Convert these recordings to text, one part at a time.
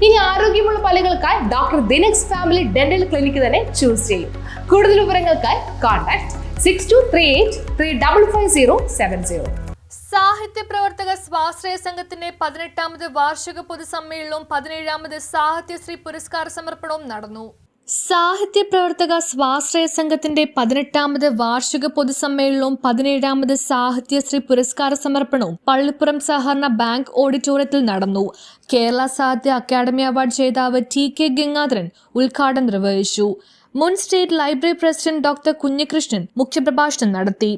ഇനി ആരോഗ്യമുള്ള പല്ലുകൾക്കായി doctor ദിനക്സ് family dental clinic തന്നെ ചൂസ് ചെയ്യും. കൂടുതൽ വിവരങ്ങൾക്കായി കോൺടാക്ട് 6238355070. സാഹിത്യ പ്രവർത്തക സ്വാശ്രയ സംഘത്തിന്റെ 18ാമത് വാർഷിക പൊതുസമ്മേളനവും 17ാമത് സാഹിത്യശ്രീ പുരസ്കാര സമർപ്പണവും നടന്നു. സാഹിത്യ പ്രവർത്തക സ്വാശ്രയ സംഘത്തിന്റെ 18ാമത് വാർഷിക പൊതുസമ്മേളനവും 17ാമത് സാഹിത്യശ്രീ പുരസ്കാര സമർപ്പണവും പള്ളിപ്പുറം സഹകരണ ബാങ്ക് ഓഡിറ്റോറിയത്തിൽ നടന്നു. കേരള സാഹിത്യ അക്കാദമി അവാർഡ് ജേതാവ് TK ഗംഗാധരൻ ഉദ്ഘാടനം നിർവഹിച്ചു. മുൻ state library president doctor Kunhikrishnan മുഖ്യപ്രഭാഷണം നടത്തി.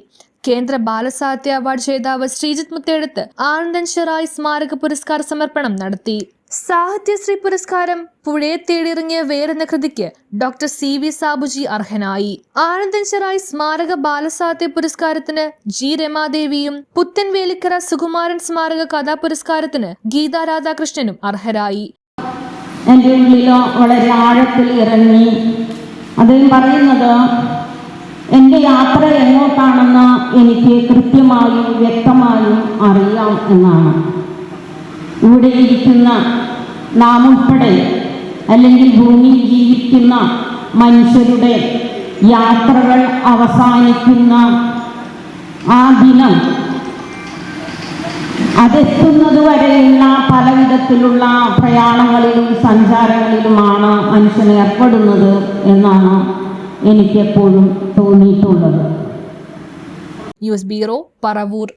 കേന്ദ്ര ബാലസാഹിത്യ അവാർഡ് ജേതാവ് ശ്രീജിത്ത് മുത്തേടത്ത് ആനന്ദൻ ഷെറായി സ്മാരക പുരസ്കാര സമർപ്പണം നടത്തി. സാഹിത്യശ്രീ പുരസ്കാരം പുഴയെ തേടിയിറങ്ങിയ വേറെന്ന കൃതിക്ക് ഡോക്ടർ CV സാബുജി അർഹനായി. ആനന്ദൻ ഷെറായി സ്മാരക ബാലസാഹിത്യ പുരസ്കാരത്തിന് G രമാദേവിയും പുത്തൻവേലിക്കര സുകുമാരൻ സ്മാരക കഥാപുരസ്കാരത്തിന് ഗീതാ രാധാകൃഷ്ണനും അർഹരായി. എൻ്റെ ഉള്ളിലോ വളരെ ആഴത്തിൽ ഇറങ്ങി അദ്ദേഹം പറയുന്നത് എൻ്റെ യാത്ര എങ്ങോട്ടാണെന്ന് എനിക്ക് കൃത്യമായും വ്യക്തമായും അറിയാം എന്നാണ്. ഇവിടെ ഇരിക്കുന്ന നാം ഉൾപ്പെടെ അല്ലെങ്കിൽ ഭൂമിയിൽ ജീവിക്കുന്ന മനുഷ്യരുടെ യാത്രകൾ അവസാനിക്കുന്ന ആ ദിനം, അതെത്തുന്നത് വരെയുള്ള പലവിധത്തിലുള്ള പ്രയാണങ്ങളിലും സഞ്ചാരങ്ങളിലുമാണ് മനുഷ്യൻ ഏർപ്പെടുന്നത് എന്നാണ് എനിക്കെപ്പോഴും തോന്നിയിട്ടുള്ളത്. News bureau, Paravur.